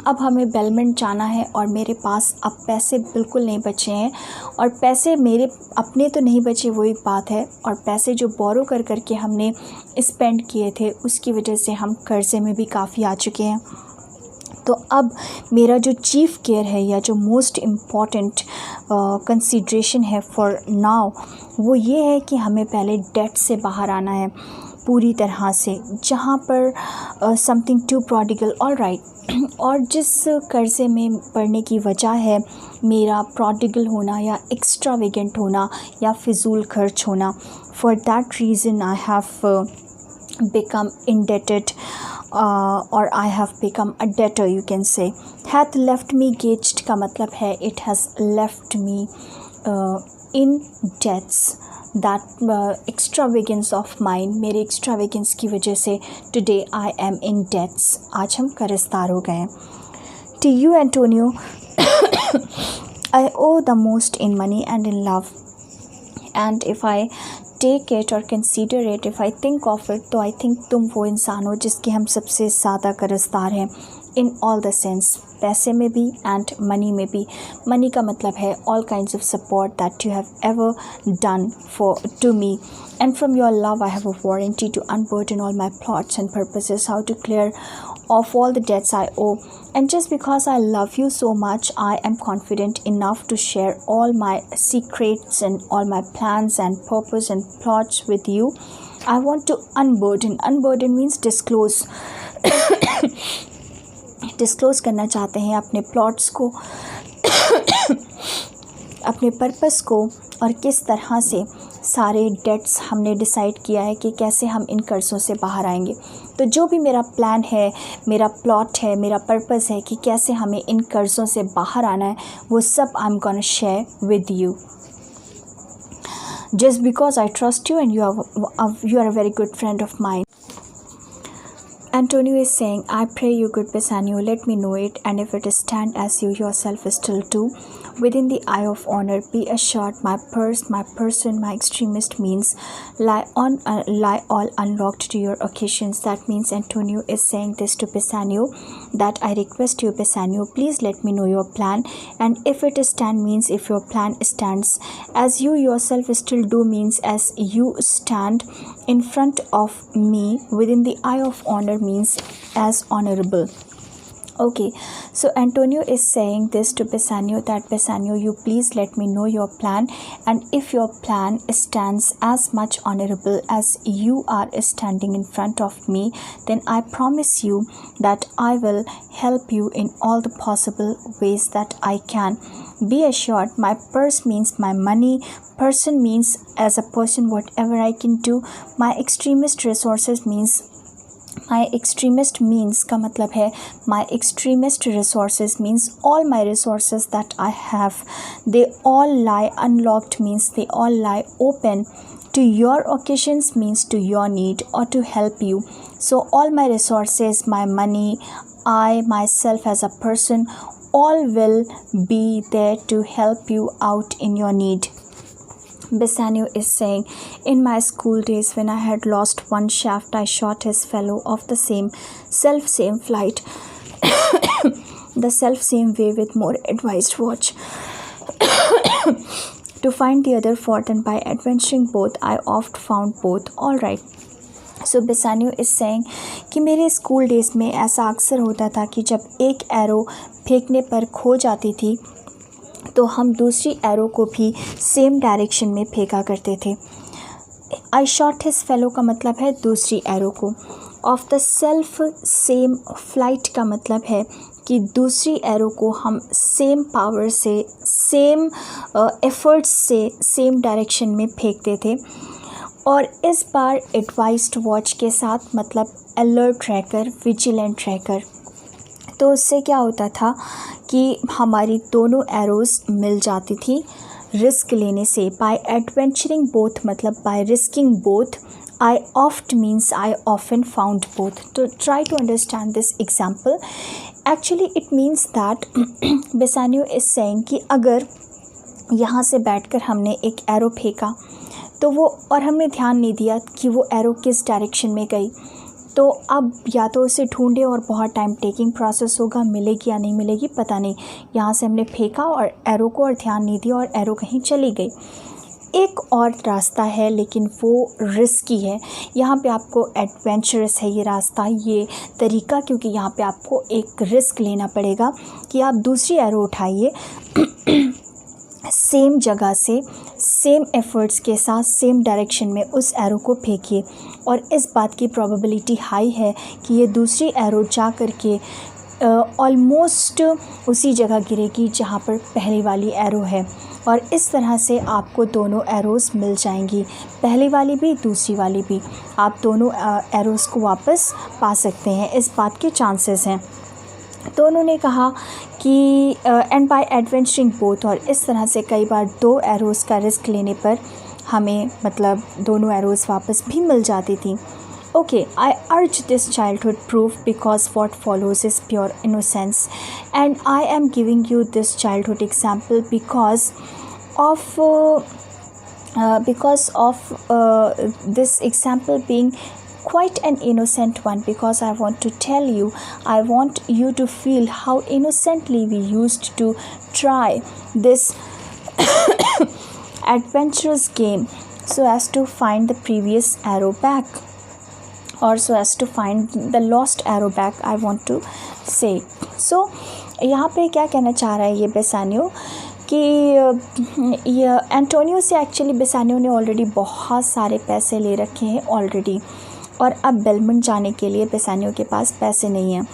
अब हमें बेलमेंट जाना है और मेरे पास अब पैसे बिल्कुल नहीं बचे हैं. और पैसे मेरे अपने तो नहीं बचे, वो एक बात है, और पैसे जो बोरो कर करके हमने स्पेंड किए थे उसकी वजह से हम कर्ज़े में भी काफ़ी आ चुके हैं. तो अब मेरा जो चीफ़ केयर है, या जो मोस्ट इम्पॉर्टेंट कंसीडरेशन है फॉर नाउ, वो ये है कि हमें पहले डेट से बाहर आना है पूरी तरह से, जहाँ पर something to prodigal, all right. और जिस कर्ज़े में पड़ने की वजह है मेरा प्रोडिगल होना, या एक्स्ट्रावेगेंट होना, या फिजूल खर्च होना, for that reason I have become indebted, or I have become a debtor, you can say. Hath left me gaged का मतलब है it has left me in debts that extravagance of mind, मेरे extravagance की वजह से today I am in debts, आज हम कर्जदार हो गए हैं। To you Antonio I owe the most in money and in love, and if I take it और consider it, if I think of it, तो आई थिंक तुम वो इंसान हो जिसके हम सबसे ज़्यादा कर्जदार हैं इन ऑल द सेंस, पैसे में भी एंड मनी में भी। मनी का मतलब है all kinds of support that you have ever done for to me, and from your love I have a warranty to unburden all my plots and purposes, how to clear off all the debts I owe, and just because I love you so much I am confident enough to share all my secrets and all my plans and purpose and plots with you. I want to unburden means disclose disclose करना चाहते हैं अपने plots को अपने purpose को, और किस तरह से सारे डेट्स हमने डिसाइड किया है कि कैसे हम इन कर्ज़ों से बाहर आएंगे। तो जो भी मेरा प्लान है, मेरा प्लॉट है, मेरा पर्पस है कि कैसे हमें इन कर्ज़ों से बाहर आना है, वो सब I am gonna share with you, just because I trust you and you are a very good friend of mine. Antonio is saying, I pray you, good Bassanio, let me know it, and if it stand as you yourself still do, within the eye of honor, be assured my purse, my person, my extremist means lie all unlocked to your occasions. That means Antonio is saying this to Bassanio, that I request you, Bassanio, please let me know your plan, and if it stand means if your plan stands as you yourself still do, means as you stand in front of me within the eye of honor, means as honorable. Okay, so Antonio is saying this to Bassanio, that Bassanio, you please let me know your plan, and if your plan stands as much honorable as you are standing in front of me, then I promise you that I will help you in all the possible ways that I can. Be assured my purse means my money, person means as a person whatever I can do, my extremist resources means my extremist means का मतलब है my extremist resources means all my resources that I have, they all lie unlocked means they all lie open to your occasions means to your need or to help you. So all my resources, my money, I myself as a person, all will be there to help you out in your need. Bassanio is saying, in my school days when I had lost one shaft, I shot his fellow of the same flight, the self-same way with more advised watch, to find the other fort, and by adventuring both, I oft found both. All right. So Bassanio is saying कि मेरे school days में ऐसा अक्सर होता था कि जब एक एरो फेंकने पर खो जाती थी तो हम दूसरी एरो को भी सेम डायरेक्शन में फेंका करते थे। आई शॉट हिज फेलो का मतलब है दूसरी एरो को। Of the self same flight का मतलब है कि दूसरी एरो को हम सेम पावर से, सेम एफर्ट्स से, सेम डायरेक्शन में फेंकते थे। और इस बार एडवाइस्ड वॉच के साथ मतलब अलर्ट रहकर, विजिलेंट रहकर। तो उससे क्या होता था कि हमारी दोनों एरोज़ मिल जाती थी रिस्क लेने से। बाय एडवेंचरिंग बोथ मतलब by risking both, I oft means I often found both. तो try to understand this example. Actually it means that Bassanio is saying कि अगर यहाँ से बैठकर हमने एक एरो फेंका तो वो, और हमने ध्यान नहीं दिया कि वो एरो किस डायरेक्शन में गई, तो अब या तो उसे ढूंढे और बहुत टाइम टेकिंग प्रोसेस होगा, मिलेगी या नहीं मिलेगी पता नहीं। यहाँ से हमने फेंका और एरो को और ध्यान नहीं दिया और एरो कहीं चली गई। एक और रास्ता है लेकिन वो रिस्की है। यहाँ पे आपको एडवेंचरस है ये रास्ता, ये तरीका, क्योंकि यहाँ पे आपको एक रिस्क लेना पड़ेगा कि आप दूसरी एरो उठाइए सेम जगह से, सेम एफर्ट्स के साथ, सेम डायरेक्शन में उस एरो को फेंकिए। और इस बात की प्रोबेबिलिटी हाई है कि ये दूसरी एरो जा कर के ऑलमोस्ट उसी जगह गिरेगी जहाँ पर पहली वाली एरो है। और इस तरह से आपको दोनों एरोज़ मिल जाएंगी, पहली वाली भी दूसरी वाली भी। आप दोनों एरोज़ को वापस पा सकते हैं, इस बात के चांसेस हैं। तो उन्होंने कहा कि एंड बाय एडवेंचरिंग बोथ, और इस तरह से कई बार 2 एरोज़ का रिस्क लेने पर हमें मतलब दोनों एरोज़ वापस भी मिल जाती थी. Okay, I urge this childhood proof because what follows is pure innocence, and I am giving you this childhood example because of this example being quite an innocent one, because I want to tell you, I want you to feel how innocently we used to try this adventurous game so as to find the previous arrow back, or so as to find the lost arrow back, I want to say. So यहाँ पे क्या कहना चाह रहा है ये बेसानियो कि ये एंटोनियो से एक्चुअली बेसानियो ने ऑलरेडी बहुत सारे पैसे ले रखे हैं ऑलरेडी, और अब बेलमंट जाने के लिए बेसानियो के पास पैसे नहीं हैं,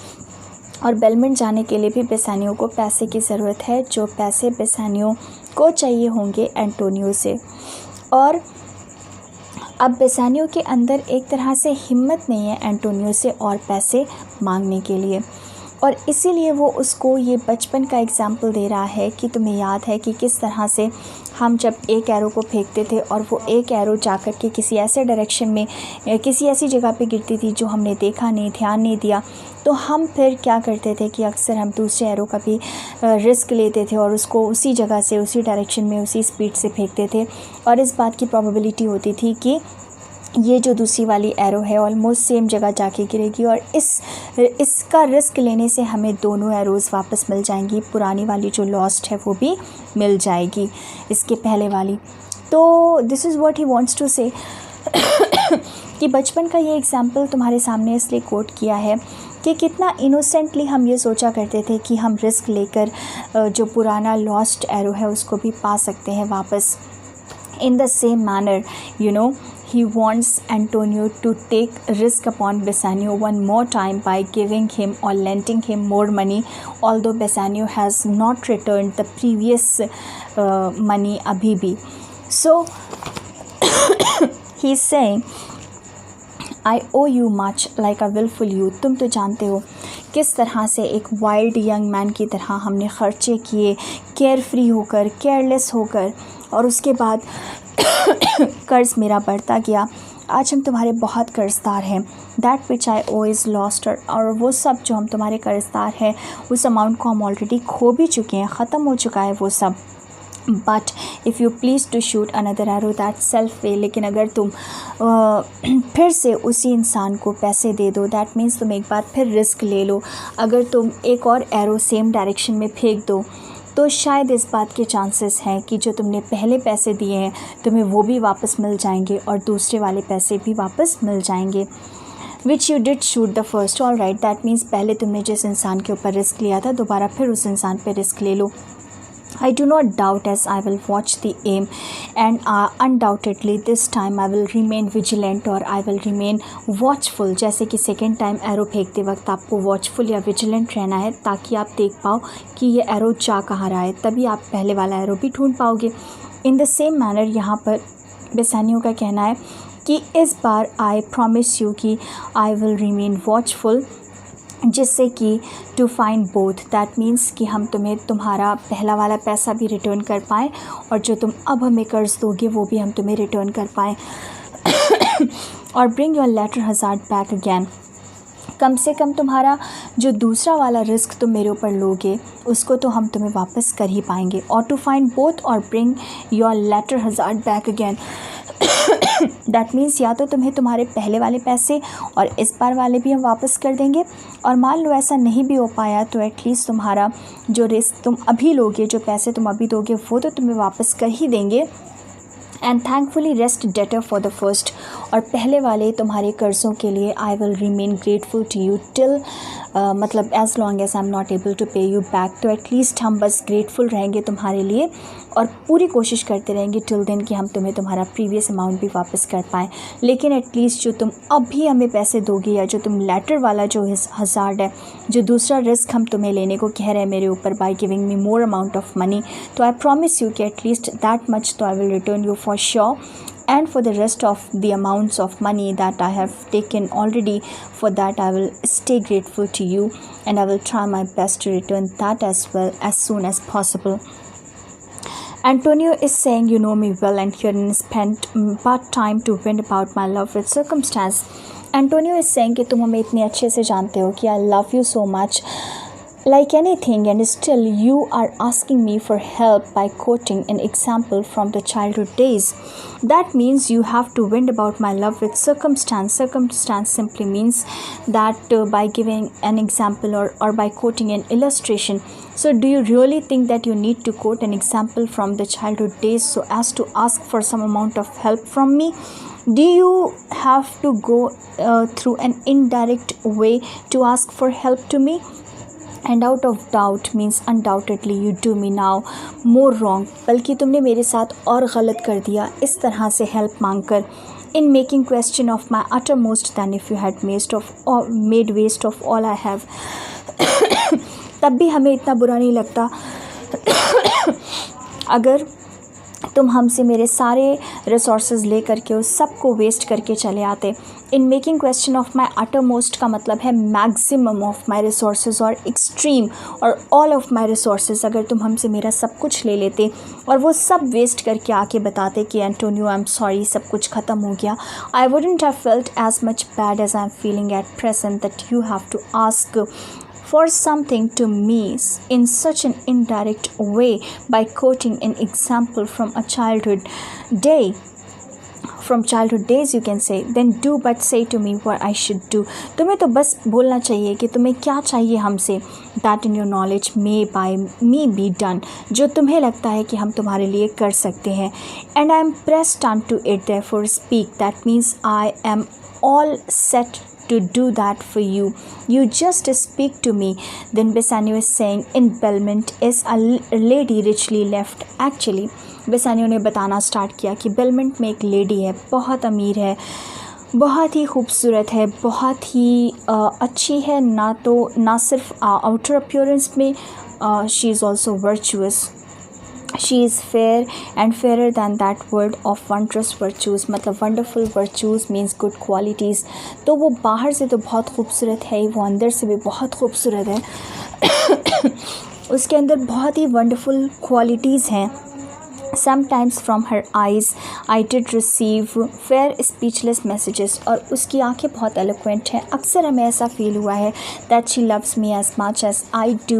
और बेलमंट जाने के लिए भी बेसानियो को पैसे की ज़रूरत है, जो पैसे बेसानियो को चाहिए होंगे एंटोनियो से. और अब बेसानियो के अंदर एक तरह से हिम्मत नहीं है एंटोनियो से और पैसे मांगने के लिए, और इसीलिए वो उसको ये बचपन का एग्जाम्पल दे रहा है कि तुम्हें याद है कि किस तरह से हम जब एक एरो को फेंकते थे और वो एक एरो जाकर के किसी ऐसे डायरेक्शन में किसी ऐसी जगह पे गिरती थी जो हमने देखा नहीं, ध्यान नहीं दिया, तो हम फिर क्या करते थे कि अक्सर हम दूसरे एरो का भी रिस्क लेते थे और उसको उसी जगह से, उसी डायरेक्शन में, उसी स्पीड से फेंकते थे, और इस बात की प्रोबेबिलिटी होती थी कि ये जो दूसरी वाली एरो है ऑलमोस्ट सेम जगह जाके गिरेगी, और इसका रिस्क लेने से हमें दोनों एरोज़ वापस मिल जाएंगी, पुरानी वाली जो लॉस्ट है वो भी मिल जाएगी इसके पहले वाली. तो this is what he wants to say कि बचपन का ये एग्जाम्पल तुम्हारे सामने इसलिए कोट किया है कि कितना इनोसेंटली हम ये सोचा करते थे कि हम रिस्क लेकर जो पुराना लॉस्ट एरो है उसको भी पा सकते हैं वापस. In the same manner, you know, he wants Antonio to take risk upon Bassanio one more time by giving him or lending him more money, although Bassanio has not returned the previous money abhi bhi. So he's saying, I owe you much like a willful youth. तुम तो जानते हो किस तरह से एक wild young man की तरह हमने ख़र्चे किए, केयर फ्री होकर, केयरलेस होकर, और उसके बाद कर्ज़ मेरा बढ़ता गया. आज हम तुम्हारे बहुत कर्ज़दार हैं. That which I owe is lost, और वो सब जो हम तुम्हारे कर्ज़दार हैं उस अमाउंट को हम ऑलरेडी खो भी चुके हैं, ख़त्म हो चुका है वो सब. But if you please to shoot another arrow that self way, लेकिन अगर तुम फिर से उसी इंसान को पैसे दे दो, दैट मीन्स तुम एक बार फिर रिस्क ले लो, अगर तुम एक और एरो सेम डायरेक्शन में फेंक दो, तो शायद इस बात के चांसेस हैं कि जो तुमने पहले पैसे दिए हैं तुम्हें वो भी वापस मिल जाएंगे और दूसरे वाले पैसे भी वापस मिल जाएंगे. Which you did shoot the first. All right, that means पहले तुमने जिस इंसान के ऊपर रिस्क लिया था दोबारा फिर उस इंसान पे रिस्क ले लो. I do not doubt as I will watch the aim, and undoubtedly this time I will remain vigilant or I will remain watchful. जैसे कि सेकेंड टाइम एरो फेंकते वक्त आपको वॉचफुल या विजिलेंट रहना है ताकि आप देख पाओ कि ये एरो जा कहाँ रहा है, तभी आप पहले वाला एरो भी ढूंढ पाओगे. इन द सेम मैनर यहाँ पर बेसानियो का कहना है कि इस बार आई प्रॉमिस यू कि आई विल रिमेन वॉचफुल, जिससे कि to find both, that means कि हम तुम्हें तुम्हारा पहला वाला पैसा भी रिटर्न कर पाएँ और जो तुम अब हमें कर्ज़ दोगे वो भी हम तुम्हें रिटर्न कर पाएँ. और bring your letter hazard back again, कम से कम तुम्हारा जो दूसरा वाला रिस्क तुम मेरे ऊपर लोगे उसको तो हम तुम्हें वापस कर ही पाएंगे. और टू फाइंड बोथ और bring your letter hazard back again, that means या तो तुम्हें तुम्हारे पहले वाले पैसे और इस बार वाले भी हम वापस कर देंगे, और मान लो ऐसा नहीं भी हो पाया तो एटलीस्ट तुम्हारा जो रिस्क तुम अभी लोगे, जो पैसे तुम अभी दोगे वो तो तुम्हें वापस कर ही देंगे. And thankfully rest debtor for the first, और पहले वाले तुम्हारे कर्ज़ों के लिए I will remain grateful to you till मतलब as long as I am not able to pay you back. तो एटलीस्ट हम बस ग्रेटफुल रहेंगे तुम्हारे लिए और पूरी कोशिश करते रहेंगे टिल देन कि हम तुम्हें तुम्हारा प्रीवियस अमाउंट भी वापस कर पाएँ. लेकिन एटलीस्ट जो तुम अब भी हमें पैसे दोगे या जो तुम लेटर वाला जो हज़ार्ड है, जो दूसरा रिस्क हम तुम्हें लेने को कह रहे हैं मेरे ऊपर by giving me more amount of money, तो आई प्रॉमिस यू कि एटलीस्ट दैट मच तो I will return you for sure. and for the rest of the amounts of money that I have taken already, for that I will stay grateful to you, and I will try my best to return that as well as soon as possible. Antonio is saying, you know me well and herein spent but time to win about my love with circumstance. Antonio is saying कि तुम हमें इतने अच्छे से जानते हो कि I love you so much like anything, and still you are asking me for help by quoting an example from the childhood days. That means you have to win about my love with circumstance. Circumstance simply means that by giving an example or by quoting an illustration. So do you really think that you need to quote an example from the childhood days so as to ask for some amount of help from me? Do you have to go through an indirect way to ask for help to me? And out of doubt means undoubtedly you do me now more wrong. बल्कि तुमने मेरे साथ और गलत कर दिया इस तरह से help मांगकर, in making question of my uttermost than if you had made waste of all I have. तब भी हमें इतना बुरा नहीं लगता अगर तुम हमसे मेरे सारे रिसोर्सेज ले करके उस सब को वेस्ट करके चले आते. In making question of my uttermost का मतलब है मैक्सिमम ऑफ माई रिसोर्सेज और एक्सट्रीम और ऑल ऑफ माई रिसोर्सेज. अगर तुम हमसे मेरा सब कुछ ले लेते और वो सब वेस्ट करके आके बताते कि एंटोनियो आई एम सॉरी, सब कुछ ख़त्म हो गया, I wouldn't have felt as much bad as I am feeling at present that you have to ask for something to me in such an indirect way by quoting an example from a childhood days you can say. Then do but say to me what I should do. तुम्हें तो बस बोलना चाहिए कि तुम्हें क्या चाहिए हमसे. That in your knowledge may by me be done. जो तुम्हें लगता है कि हम तुम्हारे लिए कर सकते हैं. And I am pressed unto it, therefore speak. That means I am all set to do that for you. You just speak to me. Then Bassanio is saying in Belmont is a lady richly left. Actually बेसानियो ने बताना start किया कि bailment में एक lady है, बहुत अमीर है, बहुत ही खूबसूरत है, बहुत ही अच्छी है, ना सिर्फ आउटर अपीयरेंस में, she is also virtuous. She is fair and fairer than that word of wondrous virtues. मतलब wonderful virtues means good qualities. तो वो बाहर से तो बहुत खूबसूरत है, वो अंदर से भी बहुत खूबसूरत है. उसके अंदर बहुत ही wonderful qualities हैं. Sometimes from her eyes I did receive fair speechless messages. और उसकी आंखें बहुत eloquent हैं. अक्सर हमें ऐसा फील हुआ है that she loves me as much as I do,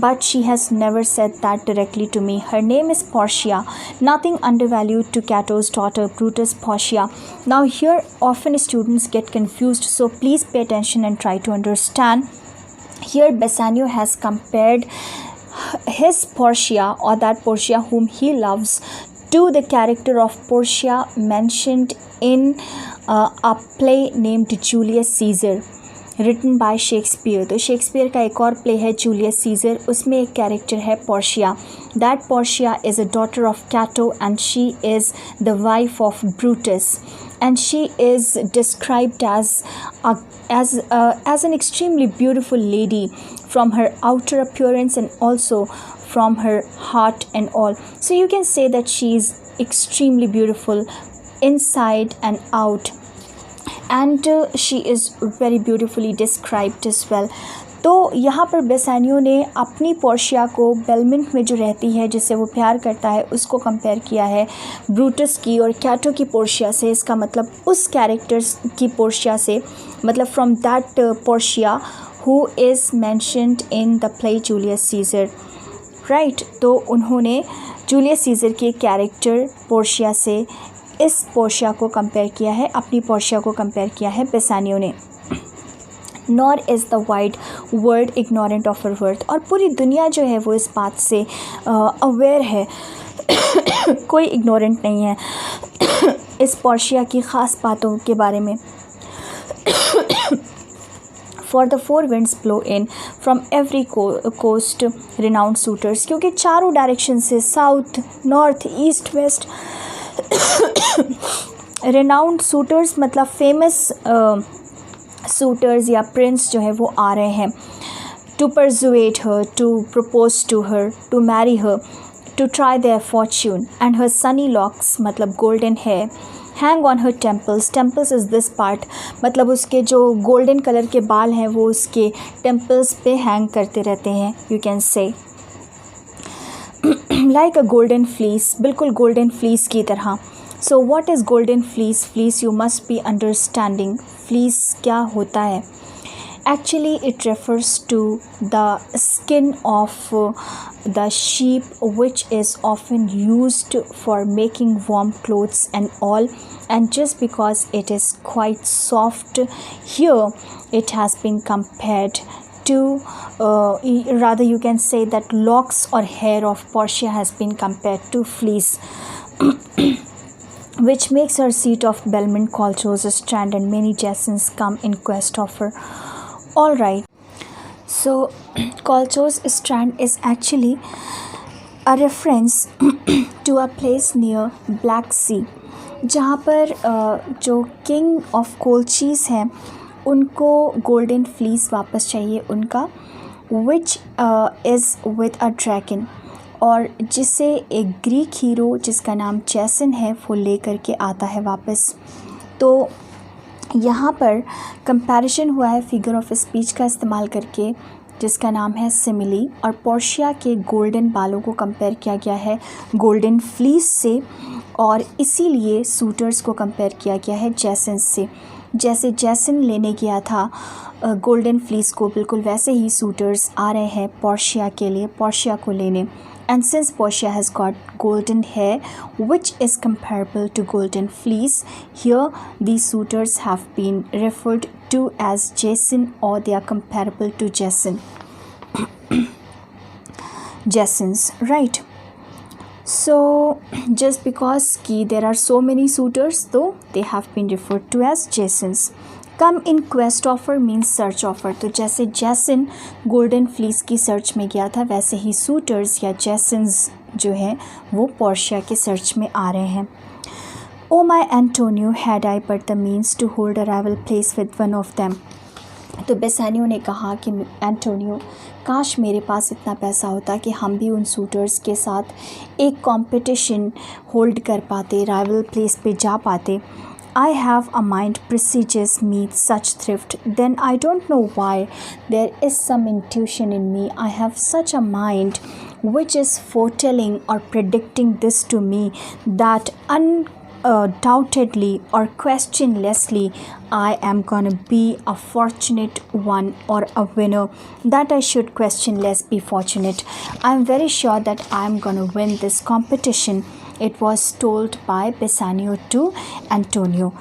but she has never said that directly to me. Her name is Portia, nothing undervalued to Cato's daughter Brutus Portia. Now here often students get confused, so please pay attention and try to understand. Here Bassanio has compared his Portia, or that Portia whom he loves, to the character of Portia mentioned in a play named Julius Caesar written by Shakespeare. तो Shakespeare का एक और play है Julius Caesar, उसमें एक character है Portia. That Portia is a daughter of Cato and she is the wife of Brutus, and she is described as an extremely beautiful lady from her outer appearance and also from her heart and all. So you can say that she is extremely beautiful inside and out, and she is very beautifully described as well. तो यहाँ पर बेसानियो ने अपनी Portia को bailment में जो रहती है, जिससे वो प्यार करता है, उसको कंपेयर किया है ब्रूटस की और कैटो की पोर्शिया से. इसका मतलब उस कैरेक्टर्स की पोर्शिया से, मतलब from that Portia who is mentioned in the play Julius Caesar, right. तो उन्होंने जूलियस सीजर के कैरेक्टर पोर्शिया से इस पोर्शिया को कंपेयर किया है, अपनी पोर्शिया को कंपेयर किया है बेसानियो ने. Nor is the wide world ignorant of her worth. और पूरी दुनिया जो है वो इस बात से अवेयर है, कोई इग्नोरेंट नहीं है इस पोर्शिया की ख़ास बातों के बारे में. For the four winds blow in from every coast renowned suitors. क्योंकि चारों डायरेक्शन से, south, north, east, west, renowned suitors मतलब फेमस सूटर्स या प्रिंस जो है वो आ रहे हैं. To persuade her, to propose to her, to marry her, to try their fortune. And her sunny locks मतलब golden hair hang on her temples. Temples is this part, मतलब उसके जो गोल्डन कलर के बाल हैं वो उसके टेम्पल्स पे हैंग करते रहते हैं. यू कैन से लाइक अ गोल्डन फ्लीस, बिल्कुल गोल्डन फ्लीस की तरह. So what is golden fleece? Fleece you must be understanding. Fleece क्या होता है? Actually, it refers to the skin of the sheep, which is often used for making warm clothes and all. And just because it is quite soft, here it has been compared to, rather you can say that locks or hair of Portia has been compared to fleece. Which makes her seat of Belmont Colcho's strand, and many Jasons come in quest of her. All right. So Colcho's strand is actually a reference to a place near Black Sea, जहाँ पर जो king of कोलचीज़ हैं उनको golden fleece वापस चाहिए उनका, which is with a dragon, और जिसे एक ग्रीक हीरो जिसका नाम जैसन है वो लेकर के आता है वापस. तो यहाँ पर कंपैरिजन हुआ है फिगर ऑफ स्पीच का इस्तेमाल करके जिसका नाम है सिमिली, और पोर्शिया के गोल्डन बालों को कंपेयर किया गया है गोल्डन फ्लीस से, और इसीलिए सूटर्स को कंपेयर किया गया है जैसन से. जैसे जैसन लेने गया था गोल्डन फ्लीस को, बिल्कुल वैसे ही सूटर्स आ रहे हैं पोर्शिया के लिए, पोर्शिया को लेने. And since Portia has got golden hair which is comparable to golden fleece, here these suitors have been referred to as Jason, or they are comparable to Jason. Jasons, right? So just because there are so many suitors, though they have been referred to as Jasons. Come in quest offer means search offer. तो जैसे जैसन golden fleece की search में गया था, वैसे ही suitors या जैसन्स जो हैं वो पोर्शिया के सर्च में आ रहे हैं. O my Antonio had I but the means to hold a rival place with one of them. तो बेसानियो ने कहा कि एंटोनियो, काश मेरे पास इतना पैसा होता कि हम भी उन सूटर्स के साथ एक कंपटीशन होल्ड कर पाते, राइवल प्लेस पे जा पाते. I have a mind prestigious meets such thrift, then I don't know why there is some intuition in me. I have such a mind which is foretelling or predicting this to me, that undoubtedly or questionlessly I am gonna be a fortunate one or a winner, that I should questionless be fortunate. I am very sure that I am gonna win this competition. It was told by Bassanio to Antonio.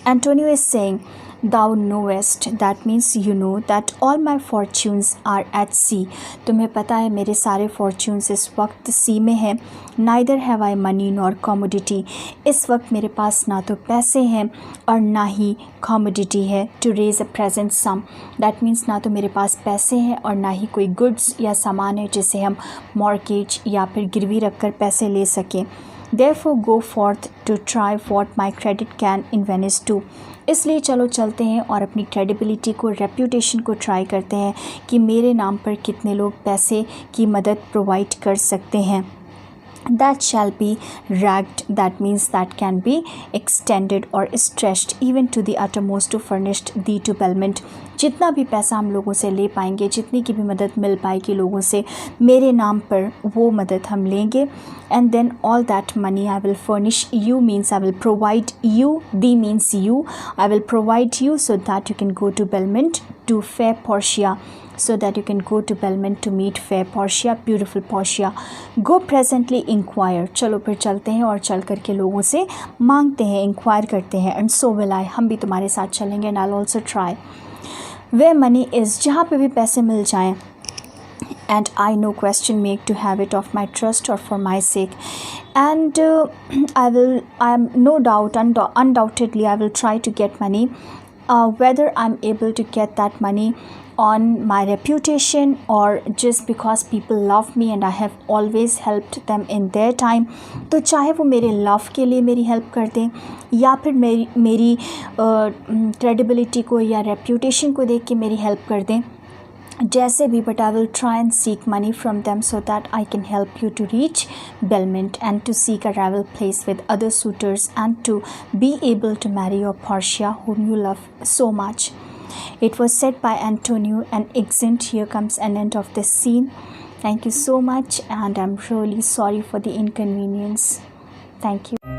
Antonio is saying, thou knowest, that means you know, that all my fortunes are at sea. तुम्हें पता है मेरे सारे fortunes इस वक्त sea में हैं. Neither have I money nor commodity. इस वक्त मेरे पास ना तो पैसे हैं और ना ही commodity है to raise a present sum. That means ना तो मेरे पास पैसे हैं और ना ही कोई goods या सामान है जिसे हम mortgage या फिर गिरवी रख कर पैसे ले सकें. Therefore go forth to try what my credit can in Venice too. इसलिए चलो चलते हैं और अपनी क्रेडिबिलिटी को, रेप्यूटेशन को ट्राई करते हैं कि मेरे नाम पर कितने लोग पैसे की मदद प्रोवाइड कर सकते हैं. That shall be ragged, that means that can be extended or stretched even to the uttermost to furnish thee to Belmont. जितना भी पैसा हम लोगों से ले पाएंगे, जितनी की भी मदद मिल पाएगी लोगों से, मेरे नाम पर वो मदद हम लेंगे. And then all that money I will furnish you, means I will provide you, thee means you, I will provide you so that you can go to Belmont to fair Portia, so that you can go to Belmont to meet fair Portia, beautiful Portia. Go presently inquire. चलो फिर चलते हैं और चल कर के लोगों से मांगते हैं, इंक्वायर करते हैं. And so will I, हम भी तुम्हारे साथ चलेंगे. And I'll also try. Where money is, जहाँ पे भी पैसे मिल जाएं. And I no question make to have it of my trust or for my sake. And I am no doubt, undoubtedly I will try to get money. Whether I'm able to get that money on my reputation or just because people love me and I have always helped them in their time. तो चाहे वो मेरे love के लिए मेरी help कर दें या फिर मेरी क्रेडिबिलिटी को या रेप्यूटेशन को देख के मेरी हेल्प कर दें, जैसे भी, but I will try and seek money from them so that I can help you to reach Belmont and to seek a rival place with other suitors and to be able to marry your Portia, whom you love so much. It was said by Antonio, and exit. Here comes an end of this scene. Thank you so much, and I'm really sorry for the inconvenience. Thank you.